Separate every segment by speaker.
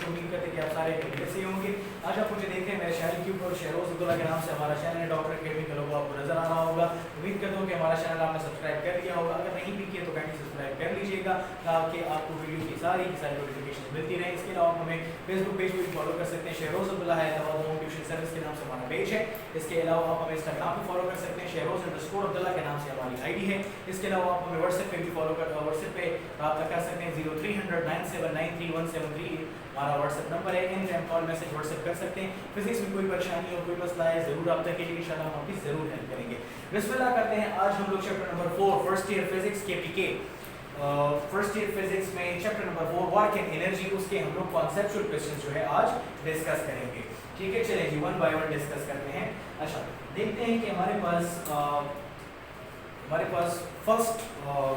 Speaker 1: उम्मीद करते हैं कि आप सारे खैरियत से होंगे। आज आप मुझे देख रहे हैं मेरे चैनल के ऊपर शहरोज अब्दुल्ला के नाम से हमारा चैनल है डॉक्टर अकेडमी का लोगो आपको नजर आ रहा होगा। उम्मीद करता हूँ कि हमारा चैनल आपने सब्सक्राइब कर लिया होगा, अगर नहीं भी किया तो काइंडली सब्सक्राइब कर लीजिएगा ताकि आपको वीडियो की सारी नोटिफिकेशन मिलती रहे। इसके अलावा हमें फेसबुक पेज पर फॉलो कर सकते हैं, शहरोज अब्दुल्ला है होम ट्यूशन सर्विस के नाम से हमारा पेज है। इसके अलावा आप हमें इंस्टाग्राम पे फॉलो कर सकते हैं, शहरोज_अब्दुल्ला के नाम से हमारी आईडी है। इसके अलावा आप हमें व्हाट्सएप पे भी फॉलो कर व्हाट्सएप पे रब्ता कर सकते हैं, 0300 9793173 हमारा व्हाट्सएप नंबर है। In time call message WhatsApp कर सकते हैं। फिजिक्स में कोई परेशानी हो कोई मसला है जरूर रब्ता कीजिए, इंशाल्लाह हम आपकी जरूर हेल्प करेंगे। बिस्मिल्लाह करते हैं। आज हम लोग chapter number 4 first year physics KPK first year physics में chapter number 4 work and energy, उसके हम लोग कॉन्सेप्चुअल क्वेश्चंस जो है आज डिस्कस करेंगे। ठीक है, चलिए जी वन बाय वन डिस्कस करते हैं। अच्छा, देखते हैं कि हमारे पास फर्स्ट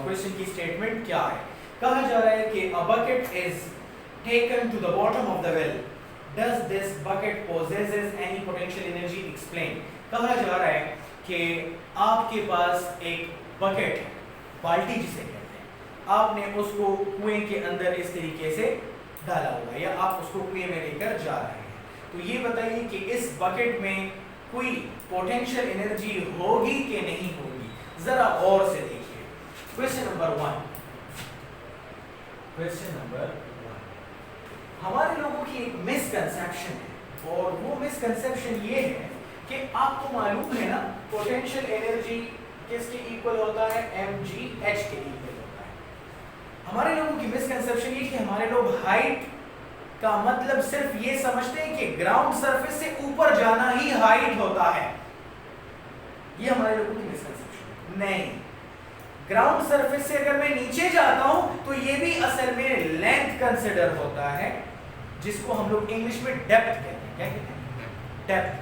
Speaker 1: क्वेश्चन की स्टेटमेंट क्या है। कहा जा रहा है कि a bucket is taken to the bottom of the well, does this bucket possesses any potential energy, explain। कहा जा रहा है कि आपके पास एक बकेट है, बाल्टी जिसे कहते हैं, आपने उसको कुएं के अंदर इस तरीके से डाला हुआ है या आप उसको कुएं में लेकर जा रहे हैं, तो ये बताइए कि इस बकेट में कोई पोटेंशियल एनर्जी होगी कि नहीं होगी। जरा और से देखिए। क्वेश्चन नंबर 1 हमारे लोगों की एक मिसकंसेप्शन है, और वो मिसकंसेप्शन ये है कि आपको मालूम है ना पोटेंशियल एनर्जी किसके इक्वल होता है, mgh के इक्वल होता है। हमारे लोगों की मिसकंसेप्शन ये कि हमारे लोग हाइट का मतलब सिर्फ ये समझते हैं कि ग्राउंड सरफेस से ऊपर जाना ही हाइट होता है। ये हमारे लोगों की मिसकंसेप्शन नहीं, ग्राउंड सरफेस से अगर मैं नीचे जाता हूं तो ये भी असल में लेंथ कंसिडर होता है, जिसको हम लोग इंग्लिश में डेप्थ कहते हैं। क्या कहते हैं? डेप्थ।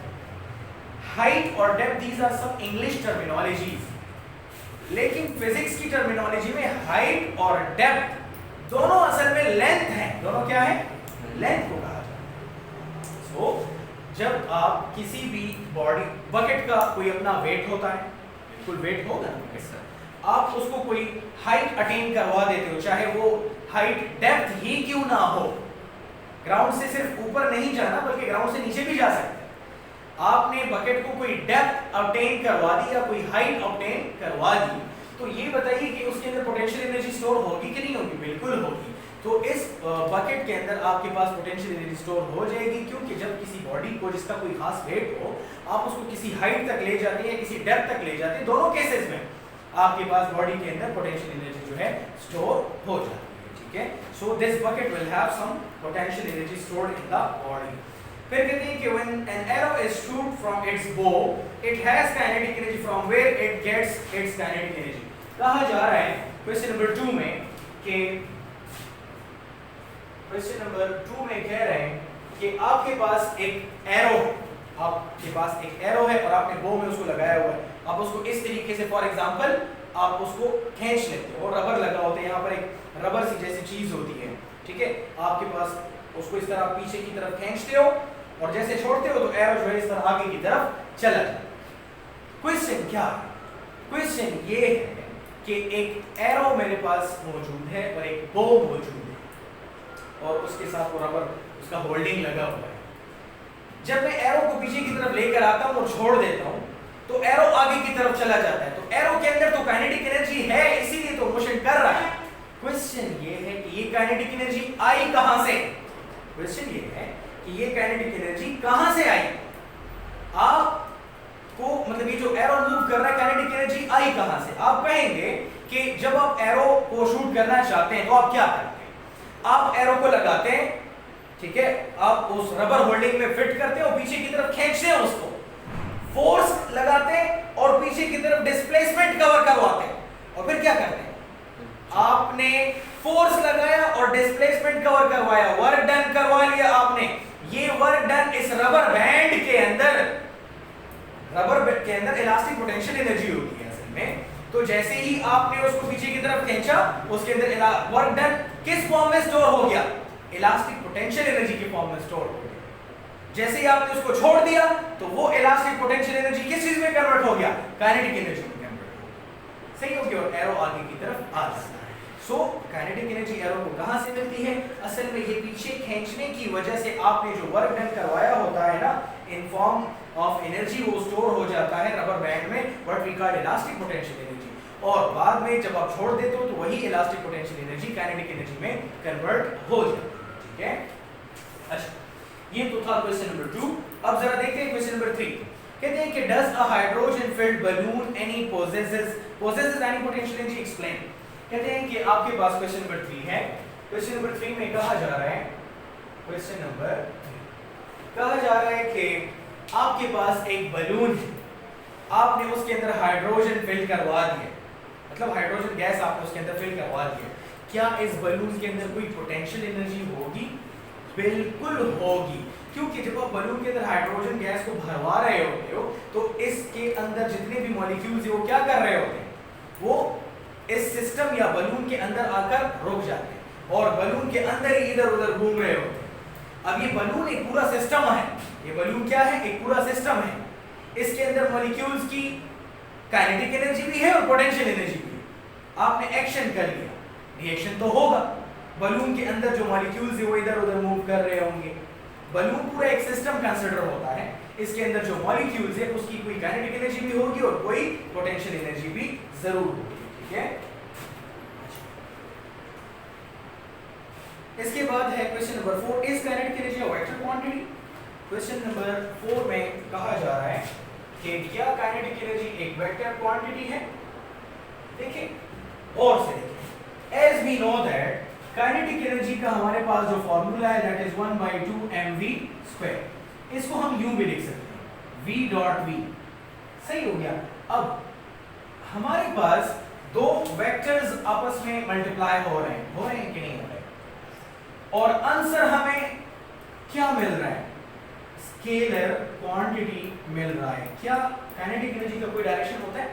Speaker 1: हाइट और depth these are some English terminologies, लेकिन फिजिक्स की टर्मिनोलॉजी में हाइट और डेप्थ दोनों असल में लेंथ है। दोनों क्या है? लेंथ को कहा जाता है। सो जब आप किसी भी बॉडी बकेट का कोई अपना वेट होता है, बिल्कुल वेट होगा ना, आप उसको कोई हाइट अटेन करवा देते हो, चाहे वो हाइट डेप्थ ही क्यों ना हो, ग्राउंड से सिर्फ ऊपर नहीं जाना बल्कि ग्राउंड से नीचे भी जा सकते हैं। आपने बकेट को कोई डेप्थ ऑब्टेन करवा दी या कोई हाइट ऑब्टेन करवा दी, तो ये बताइए कि उसके अंदर पोटेंशियल एनर्जी स्टोर होगी कि नहीं होगी? बिल्कुल होगी। तो इस बकेट के अंदर आपके पास पोटेंशियल एनर्जी स्टोर हो जाएगी, क्योंकि जब किसी बॉडी को जिसका कोई खास वेट हो आप उसको किसी हाइट तक ले जाते हैं या किसी डेप्थ तक ले जाते हैं, दोनों केसेस में आपके पास बॉडी के अंदर पोटेंशियल एनर्जी जो है स्टोर हो जाती है। ठीक है, so this bucket will have some potential energy stored in the body. फिर कहते हैं कि when an arrow is shoot from its bow, it has kinetic energy from where it gets its kinetic energy। कहा जा रहा है question number 2 में कि क्वेश्चन नंबर 2 में कह रहे हैं कि आपके पास एक एरो है, आपके पास एक एरो है और आपने बो में उसको लगाया हुआ है। आप उसको इस तरीके से फॉर एग्जांपल आप उसको खींच लेते हो और रबर लगा होता है, यहाँ पर एक रबर सी जैसी चीज होती है। ठीक है, आपके पास उसको इस तरह पीछे की तरफ खींचते हो और जैसे छोड़ते हो तो एरो जो है इस तरह आगे की तरफ चला जाता है। क्वेश्चन क्या है? क्वेश्चन ये है कि एक एरो मेरे पास मौजूद है और एक बो मौजूद है और उसके साथ वो रबर उसका होल्डिंग लगा हुआ है। जब मैं एरो को पीछे की तरफ लेकर आता हूं और छोड़ देता हूं तो एरो आगे की तरफ चला जाता है, तो एरो के अंदर तो काइनेटिक एनर्जी है, इसीलिए तो मोशन कर रहा है। क्वेश्चन ये है कि ये काइनेटिक एनर्जी आई कहां से? क्वेश्चन ये है कि ये काइनेटिक एनर्जी कहां से आई? आपको मतलब ये जो एरो मूव कर रहा है काइनेटिक एनर्जी आई कहां से? आप कहेंगे कि जब आप एरो को शूट करना चाहते हैं तो आप क्या करते हैं? आप एरो को लगाते हैं, ठीक है, आप उस रबर होल्डिंग में फिट करते हैं और पीछे की तरफ खींचते हैं, उसको फोर्स लगाते हैं और पीछे की तरफ डिस्प्लेसमेंट कवर करवाते हैं और फिर क्या करते हैं? आपने फोर्स लगाया और डिस्प्लेसमेंट कवर करवाया, वर्क डन करवा लिया आपने। ये वर्क डन इस रबर बैंड के अंदर इलास्टिक पोटेंशियल एनर्जी होती है असल में। तो जैसे ही आपने उसको पीछे की तरफ खींचा उसके अंदर वर्क डन किस फॉर्म में स्टोर हो गया? इलास्टिक पोटेंशियल एनर्जी के फॉर्म में स्टोर हो गया। जैसे ही आपने उसको छोड़ दिया तो वो इलास्टिक पोटेंशियल एनर्जी किस चीज में कन्वर्ट हो गया? काइनेटिक एनर्जी में कन्वर्ट हो गया। सही हो गया और एरो आगे की तरफ आ जाता है। सो काइनेटिक एनर्जी एरो को कहां से मिलती है? असल में ये पीछे खींचने की वजह से आपने जो वर्क डन करवाया होता है ना, इन फॉर्म ऑफ एनर्जी वो स्टोर हो जाता है रबर बैंड में, what we call elastic potential energy, और बाद में जब आप छोड़ देते हो तो वही elastic potential energy kinetic energy में कन्वर्ट हो जाती है। ठीक है, अच्छा ये तो था क्वेश्चन नंबर 2। अब जरा देखते हैं क्वेश्चन नंबर 3। कहते हैं कि does a hydrogen field balloon any possesses any potential energy, explain. कहते हैं कि आपके पास क्वेश्चन नंबर 3 है। क्वेश्चन नंबर 3 में कहा जा रहा है, क्वेश्चन नंबर कहा जा रहा है कि आपके पास एक बलून है, आपने उसके अंदर हाइड्रोजन फिल करवा दिया, मतलब हाइड्रोजन गैस आपने उसके अंदर फिल करवा दिया। क्या इस बलून के अंदर कोई पोटेंशियल एनर्जी होगी? बिल्कुल होगी, क्योंकि जब आप बलून के अंदर हाइड्रोजन गैस को भरवा रहे होते हो तो इसके अंदर जितने भी मॉलिक्यूल्स है वो क्या कर रहे होते हैं? वो इस सिस्टम या बलून के अंदर आकर रुक जाते हैं और बलून के अंदर ही इधर उधर घूम रहे होते हैं। अब ये बलून एक पूरा सिस्टम है, ये बलून क्या है? एक पूरा सिस्टम है। इसके अंदर मॉलिक्यूल्स की काइनेटिक एनर्जी भी है और पोटेंशियल एनर्जी भी है। आपने एक्शन कर लिया, रिएक्शन तो होगा, बलून के अंदर जो मॉलिक्यूल्स है वो इधर उधर मूव कर रहे होंगे। बलून पूरा एक सिस्टम कंसीडर होता है, इसके अंदर जो मॉलिक्यूल्स है उसकी कोई काइनेटिक एनर्जी भी होगी और कोई पोटेंशियल एनर्जी भी जरूर होगी। ठीक है, इसके बाद है question number 4, is kinetic energy a vector quantity. Question number 4 में कहा जा रहा है कि क्या काइनेटिक एनर्जी एक वेक्टर क्वांटिटी है? देखिए और से देखिए, as we know that kinetic energy का हमारे पास जो फॉर्मूला है दैट इज 1/2 mv²। इसको हम यूं भी लिख सकते हैं v डॉट v। सही हो गया। अब हमारे पास दो वेक्टर्स आपस में मल्टीप्लाई हो रहे हैं कि नहीं हो रहे? और आंसर हमें क्या मिल रहा है? स्केलर क्वांटिटी मिल रहा है। क्या काइनेटिक एनर्जी का कोई डायरेक्शन होता है?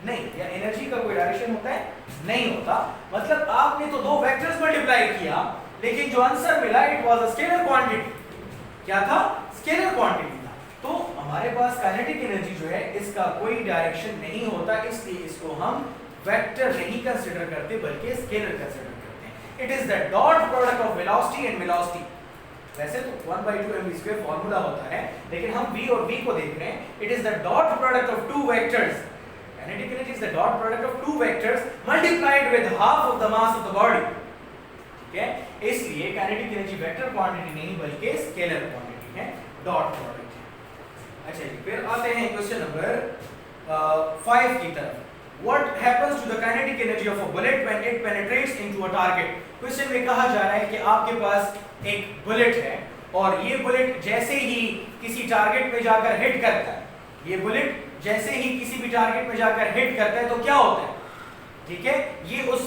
Speaker 1: नहीं। या एनर्जी का कोई डायरेक्शन होता है? नहीं होता। मतलब आपने तो दो वेक्टर्स मल्टीप्लाई किया लेकिन जो आंसर मिला it was a scalar quantity. क्या था? स्केलर क्वांटिटी था। तो हमारे पास काइनेटिक एनर्जी जो है इसका कोई डायरेक्शन नहीं होता, इसलिए इसको हम वेक्टर नहीं कंसीडर करते बल्कि स्केलर कंसीडर करते हैं। It is the dot product of velocity and velocity. वैसे तो 1/2 mv² फॉर्मूला होता है, लेकिन हम v और v को देख रहे हैं। It is the dot product of two vectors. Kinetic energy is the dot product of two vectors multiplied with half of the mass of the body. ठीक है, इसलिए काइनेटिक एनर्जी वेक्टर क्वांटिटी नहीं बल्कि scalar quantity है, dot product है। अच्छा जी, फिर आते हैं क्वेश्चन नंबर 5 की तरफ। What happens to the kinetic energy of a bullet when it penetrates into a target? Question में कहा जा रहा है कि आपके पास एक बुलेट है और ये बुलेट जैसे ही किसी टारगेट पे जाकर हिट करता है, ये बुलेट जैसे ही किसी भी टारगेट पे जाकर हिट करता है तो क्या होता है? ठीक है, ये उस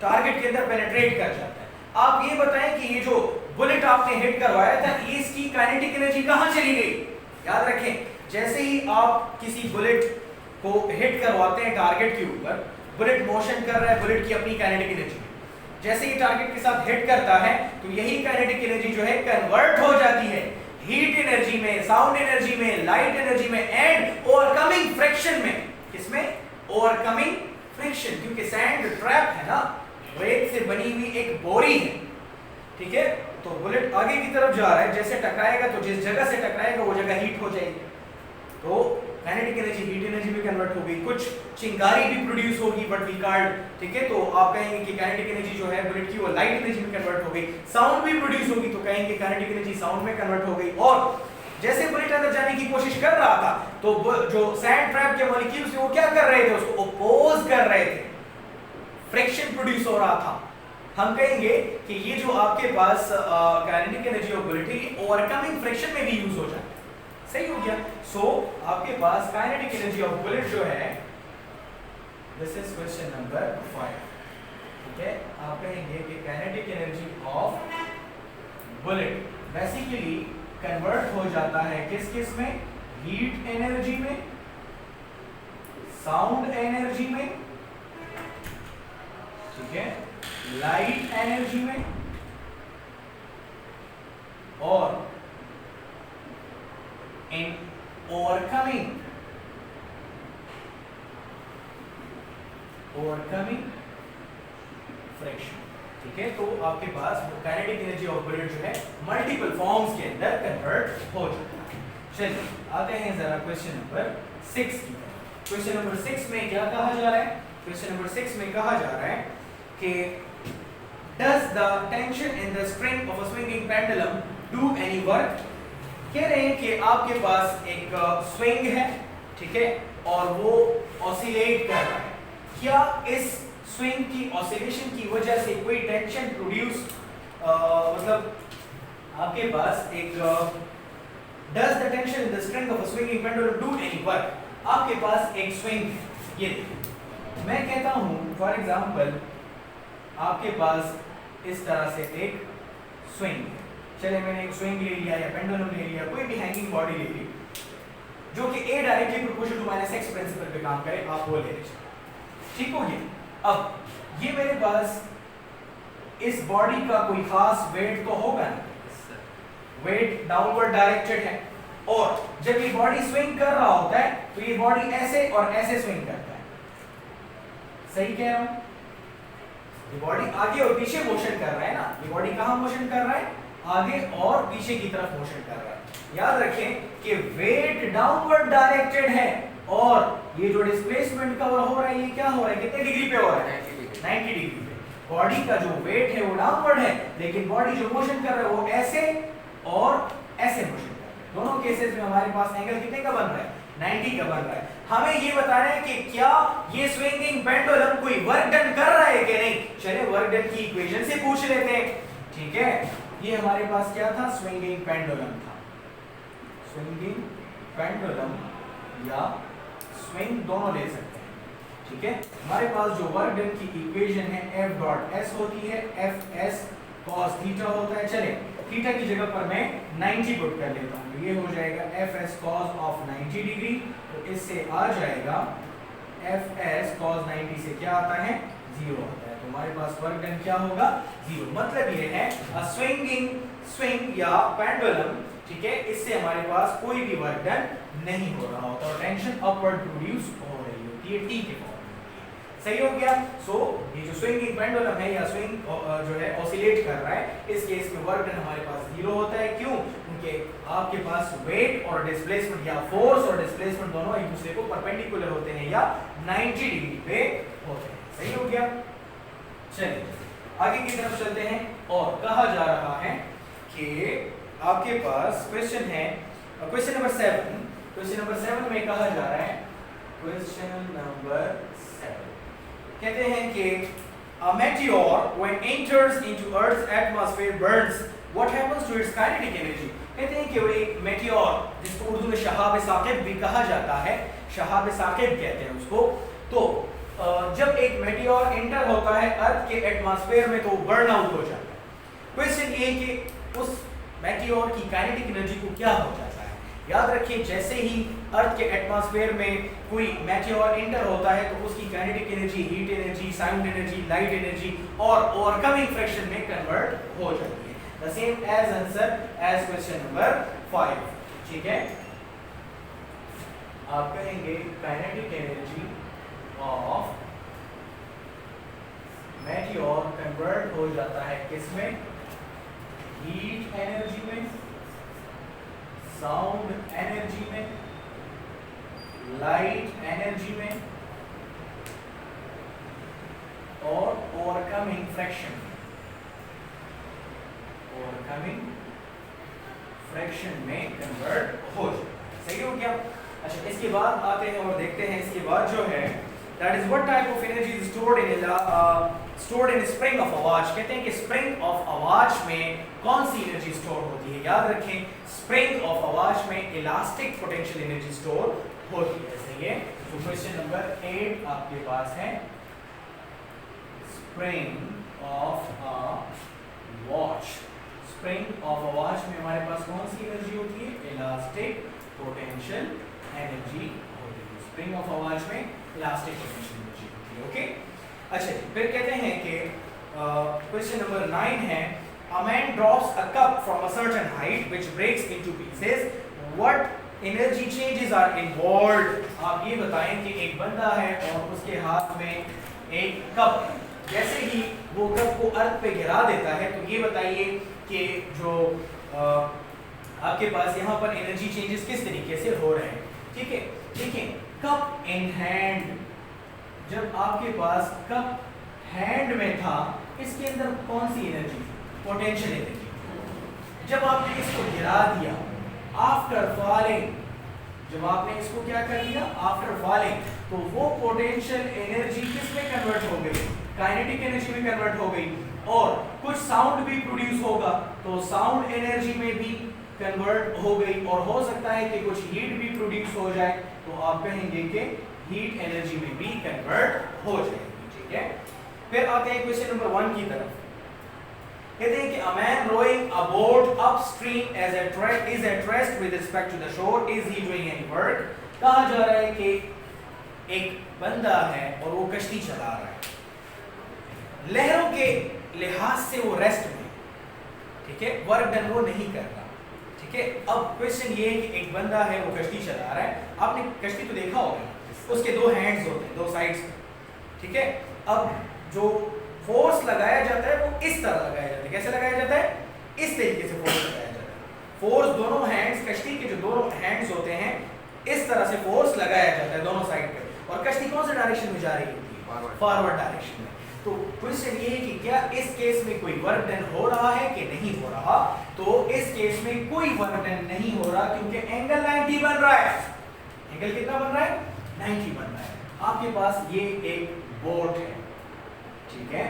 Speaker 1: टारगेट के अंदर पेनिट्रेट कर जाता है। आप ये बताएं कि ये जो बुलेट आपने हिट करवाया था ये इसकी काइनेटिक एनर्जी कहां चली गई? याद रखें, जैसे ही आप किसी बुलेट को हिट करवाते हैं टारगेट के ऊपर, बुलेट मोशन कर रहा है, बुलेट की अपनी काइनेटिक एनर्जी, जैसे ही टारगेट के साथ हिट करता है तो यही काइनेटिक एनर्जी जो है कन्वर्ट हो जाती है हीट एनर्जी में, साउंड एनर्जी में, लाइट एनर्जी में एंड ओवरकमिंग फ्रिक्शन में। किसमें? ओवरकमिंग फ्रिक्शन, क्योंकि सैंड ट्रैप है ना, रेत से बनी हुई एक बोरी है। ठीक है, तो बुलेट आगे की तरफ जा रहा है, जैसे टकराएगा तो जिस जगह से टकराएगा वो जगह हीट हो जाएगी, तो काइनेटिक एनर्जी हीट एनर्जी में कन्वर्ट हो गई। कुछ चिंगारी भी प्रोड्यूस होगी बट वी कांट, ठीक है, तो आप कहेंगे कि काइनेटिक एनर्जी जो है बुलेट की वो लाइट एनर्जी में कन्वर्ट हो गई। साउंड भी प्रोड्यूस होगी तो कहेंगे काइनेटिक एनर्जी साउंड में कन्वर्ट हो गई। और जैसे बुलेट अंदर जाने की कोशिश कर रहा था तो जो सैंड ट्रैप के मॉलिक्यूल्स थे वो क्या कर रहे थे? उसको अपोज कर रहे थे, फ्रिक्शन प्रोड्यूस हो रहा था। हम कहेंगे कि ये जो आपके पास kinetic energy of bullet overcoming friction में भी यूज हो जाता है। सही हो गया। सो आपके पास काइनेटिक एनर्जी ऑफ बुलेट जो है, दिस इज क्वेश्चन नंबर 5। ठीक है, आप कहेंगे कि kinetic energy of bullet basically convert हो जाता है किस किस में? हीट एनर्जी में, साउंड एनर्जी में, ठीक है, लाइट एनर्जी में और in overcoming फ्रिक्शन। ठीक है, तो आपके पास काइनेटिक एनर्जी ऑफ बुलेट जो है मल्टीपल फॉर्म्स के अंदर कन्वर्ट हो जाता है। चलिए आते हैं जरा क्वेश्चन नंबर 6 की तरफ। क्वेश्चन नंबर 6 में क्या कहा जा रहा है? क्वेश्चन नंबर 6 में कहा जा रहा है कि does the tension in the string of a swinging pendulum do any work? कह रहे हैं कि आपके पास एक स्विंग है, ठीक है, और वो ऑसिलेट कर रहा है। क्या इस स्विंग की ऑसिलेशन की वजह से कोई टेंशन प्रोड्यूस मतलब आपके पास एक does the tension in the string of a swinging pendulum do any work? आपके पास एक स्विंग है, ये देखिए, मैं कहता हूं फॉर एग्जांपल आपके पास इस तरह से एक स्विंग है। चले मैंने एक स्विंग ले लिया या पेंडुलम ले लिया, कोई भी हैंगिंग बॉडी ले ली जो कि A directly proportional to minus x principle पे काम करे, आप वो ले लीजिए। ठीक हो गया। अब ये मेरे पास इस बॉडी का कोई खास वेट तो होगा ना, वेट डाउनवर्ड डायरेक्टेड है, और जब ये बॉडी स्विंग कर रहा होता है तो ये बॉडी ऐसे और ऐसे स्विंग करता है। सही कह रहा हूं? ये बॉडी आगे और पीछे मोशन कर रहा है ना, ये बॉडी कहां मोशन कर रहा है? आगे और पीछे की तरफ मोशन कर रहा है। याद रखें कि वेट डाउनवर्ड डायरेक्टेड है और ये जो डिस्प्लेसमेंट का हो रहा है, ये क्या हो रहा है, कितने डिग्री पे हो रहा है? 90 डिग्री पे। बॉडी का जो वेट है वो डाउनवर्ड है, लेकिन बॉडी जो मोशन कर रहा है वो ऐसे और ऐसे मोशन कर रहा है। दोनों केसेस में हमारे पास एंगल कितने का बन रहा है? 90 का बन रहा है। हमें ये बताना है कि क्या ये स्विंगिंग पेंडुलम कोई वर्क डन कर रहा है कि नहीं। चलिए वर्क डन की इक्वेशन से पूछ लेते हैं। ठीक है, ये हमारे पास क्या था? स्विंगिंग पेंडुलम था। स्विंगिंग पेंडुलम या स्विंग दोनों ले सकते हैं। ठीक है, हमारे पास जो वर्क डन की इक्वेशन है F डॉट S होती है, Fs cos थीटा होता है। चले थीटा की जगह पर मैं 90 पुट कर लेता हूं, तो ये हो जाएगा Fs cos ऑफ 90 डिग्री, तो इससे आ जाएगा Fs cos 90 से क्या आता है? 0 आता है। तो हमारे पास वर्क डन क्या होगा? 0। मतलब ये है स्विंग या पेंडुलम, ठीक है, इससे हमारे पास कोई भी वर्क डन नहीं हो रहा होता और टेंशन अपवर्ड प्रोड्यूस हो रही होती है, T के फॉर्म में। सही हो गया। सो ये जो स्विंगिंग पेंडुलम है या स्विंग जो है ऑसिलेट कर रहा है, इस केस में वर्क डन हमारे पास 0 होता है। क्यों? क्योंकि आपके पास वेट और डिस्प्लेसमेंट या फोर्स और डिस्प्लेसमेंट दोनों एक दूसरे को परपेंडिकुलर होते हैं या 90 डिग्री पे होते हैं। सही हो गया। चलिए आगे की तरफ चलते हैं और कहा जा रहा है कि आपके पास क्वेश्चन है क्वेश्चन नंबर 7। क्वेश्चन नंबर 7 में कहा जा रहा है, क्वेश्चन नंबर 7 कहते हैं कि a meteor when enters into Earth's atmosphere burns, what happens to its kinetic energy? कहते हैं कि वो एक मेटियोर, जिसको उर्दू में शहाब साकिब भी कहा जाता है, शहाब साकिब कहते हैं उसको, तो जब एक मेटियोर एंटर होता है अर्थ के एटमॉस्फेयर में तो बर्न आउट हो जाता है। क्वेश्चन ये कि उस मेटियोर की काइनेटिक एनर्जी को क्या हो जाता है। याद रखिए, जैसे ही अर्थ के एटमॉस्फेयर में कोई मेटियोर एंटर होता है तो उसकी kinetic energy heat energy, sound energy, light energy और ओवरकमिंग फ्रैक्शन में कन्वर्ट हो जाती है। The same as answer as question number 5। ठीक है, आप कहेंगे kinetic energy of meteor convert हो जाता है किसमें? हीट एनर्जी में, साउंड एनर्जी में, लाइट एनर्जी में और ओवरकमिंग फ्रैक्शन में। ओवरकमिंग फ्रैक्शन में कन्वर्ट हो जाता है। सही हो गया। अच्छा, इसके बाद आते हैं और देखते हैं इसके बाद जो है that is what type of energy is stored in spring of a watch। कहते हैं कि स्प्रिंग ऑफ अ वॉच में कौन सी एनर्जी स्टोर होती है। याद रखें, स्प्रिंग ऑफ अ वॉच में इलास्टिक पोटेंशियल एनर्जी स्टोर होती है। सही है। तो क्वेश्चन नंबर 8 आपके पास है, spring of a watch. Spring of a watch में हमारे पास कौन सी एनर्जी होती है? इलास्टिक पोटेंशियल एनर्जी होती है। स्प्रिंग ऑफ अ वॉच में इलास्टिक पोटेंशियल एनर्जी होती है। ओके, अच्छा, फिर कहते हैं कि क्वेश्चन नंबर 9 है, a man drops a cup from a certain height which breaks into pieces, what energy changes are involved। आप ये बताएं कि एक बंदा है और उसके हाथ में एक कप जैसे ही वो कप को अर्थ पे गिरा देता है, तो ये बताइए कि जो आपके पास यहाँ पर एनर्जी चेंजेस किस तरीके से हो रहे हैं। ठीक है, देखिए कप इन हैंड, जब आपके पास कप हैंड में था, इसके अंदर कौन सी एनर्जी थी? Potential energy. जब आपने इसको गिरा दिया, आफ्टर फॉलिंग, जब आपने इसको क्या कर दिया? आफ्टर फॉलिंग, तो वो पोटेंशियल एनर्जी किस में कन्वर्ट हो गई? काइनेटिक एनर्जी में कन्वर्ट हो गई, और कुछ साउंड भी प्रोड्यूस होगा, तो साउंड एनर्जी में भी कन्वर्ट हो गई, और हो सकता है कि कुछ हीट भी प्रोड्यूस हो जाए, तो आप कहेंगे कि हीट एनर्जी में भी कन्वर्ट हो जाएगी। ठीक है, फिर आते हैं क्वेश्चन नंबर 1 की तरफ। कहते हैं कि a man rowing a boat upstream is at rest with respect to the shore, is he doing any work? कहा जा रहा है कि एक बंदा है और वो कश्ती चला रहा है, लहरों के लिहाज से वो रेस्ट में, ठीक है, वर्क डन वो नहीं कर रहा। ठीक है, अब क्वेश्चन ये है कि एक बंदा है वो कश्ती चला रहा है, आपने कश्ती तो देखा होगा, उसके दो हैंड्स होते हैं, दो साइड्स। ठीक है, अब जो फोर्स लगाया जाता है वो इस तरह लगाया जाता है। कैसे लगाया जाता है? इस तरीके से फोर्स लगाया जाता है। फोर्स दोनों हैंड्स, कश्ती के जो दोनों हैंड्स होते हैं, इस तरह से फोर्स लगाया जाता है दोनों साइड पे, और कश्ती कौन से डायरेक्शन में जा रही होती है? फॉरवर्ड डायरेक्शन में। तो क्वेश्चन ये है कि क्या इस केस में कोई वर्क डन हो रहा है कि नहीं हो रहा? तो इस केस में कोई वर्क डन नहीं हो रहा, क्योंकि एंगल 90 बन रहा है। एंगल कितना बन रहा है? 90 बन रहा है। आपके पास ये एक बोट है, ठीक है,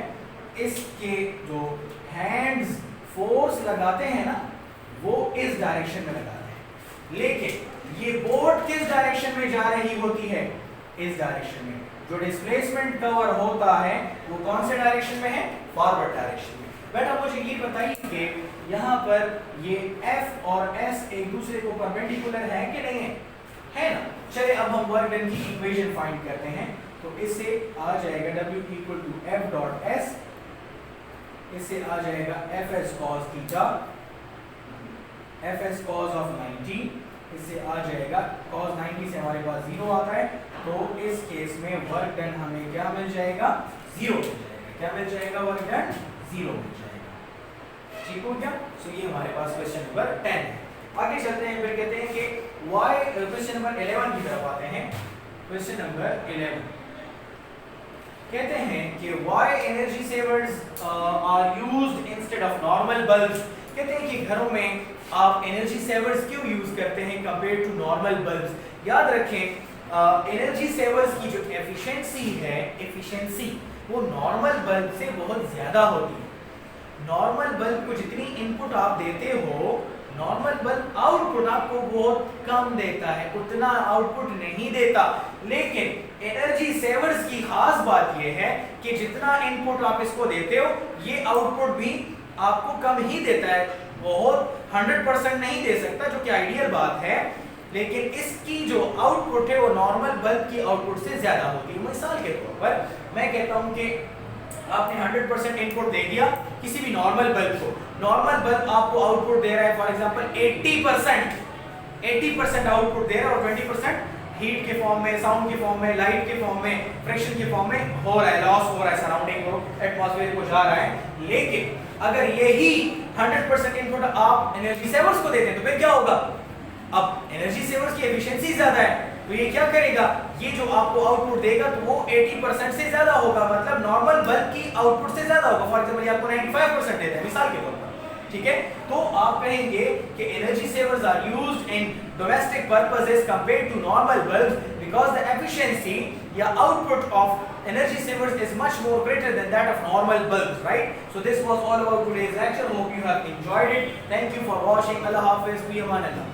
Speaker 1: इसके जो हैंड्स फोर्स लगाते हैं ना, वो इस डायरेक्शन में लगाते हैं, लेकिन ये बोट किस डायरेक्शन में जा रही होती है? इस डायरेक्शन में। जो डिस्प्लेसमेंट कवर होता है वो कौन से डायरेक्शन में है? फॉरवर्ड डायरेक्शन में। बेटा मुझे ये बताइए कि यहाँ पर ये F और S एक दूसरे को परपेंडिकुलर है कि नहीं है? है ना? चलिए अब हम वर्क डन की इक्वेशन फाइंड करते हैं। तो इससे आ जाएगा W equal to F dot S, इससे आ जाएगा Fs cos theta, Fs cos of 90, इससे आ जाएगा cos 90 से हमारे पास 0 आता है, तो इस केस में वर्क डन हमें क्या मिल जाएगा? 0 मिल जाएगा। क्या मिल जाएगा? वर्क डन 0 मिल जाएगा। ठीक हो क्या? सो ये हमारे पास क्वेश्चन नंबर 10 है। आगे चलते हैं, फिर कहते हैं कि y, क्वेश्चन नंबर 11 की तरफ आते हैं। क्वेश्चन नंबर 11 कहते हैं कि why energy savers are used instead of normal bulbs। कहते हैं कि घरों में आप एनर्जी सेवर्स क्यों यूज करते हैं कंपेयर टू नॉर्मल बल्ब्स। याद रखें एनर्जी सेवर्स की जो एफिशिएंसी है, एफिशिएंसी वो नॉर्मल बल्ब से बहुत ज्यादा होती है। नॉर्मल बल्ब को जितनी इनपुट आप देते हो, नॉर्मल बल्ब आउटपुट आपको बहुत कम देता है, उतना आउटपुट नहीं देता। लेकिन एनर्जी सेवर्स की खास बात यह है कि जितना इनपुट आप इसको देते हो, ये आउटपुट भी आपको कम ही देता है, बहुत 100% नहीं दे सकता, जो कि आइडियल बात है, लेकिन इसकी जो आउटपुट है वो नॉर्मल बल्ब की आउटपुट से ज्यादा होती है। मिसाल के तौर पर मैं कहता हूं कि आपने 100% इनपुट दे दिया किसी भी नॉर्मल बल्ब को, नॉर्मल बल्ब आपको आउटपुट दे रहा है फॉर एग्जांपल 80% आउटपुट दे रहा है, और 20% हीट के फॉर्म में, साउंड के फॉर्म में, लाइट के फॉर्म में, फ्रिक्शन के फॉर्म में हो रहा है, लॉस हो रहा है, सराउंडिंग को, एटमॉस्फेयर को जा रहा है। लेकिन अगर यही 100% इनपुट आप एनर्जी सेवर्स को देते हैं तो फिर क्या होगा? अब एनर्जी सेवर्स की एफिशिएंसी ज्यादा है, तो ये क्या करेगा? ये जो आपको आउटपुट देगा तो वो 80% से ज्यादा होगा, मतलब नॉर्मल बल्ब की आउटपुट से ज्यादा होगा। फॉर एग्जांपल ये आपको 95% देता है मिसाल के तौर पर, ठीक है? तो आप कहेंगे कि energy savers are used in domestic purposes compared to normal bulbs because the efficiency या output of energy savers is much more greater than that of normal bulbs, right? So this was all about today's lecture. Hope you have enjoyed it. Thank you for watching. Allah Hafiz. Bi aman Allah.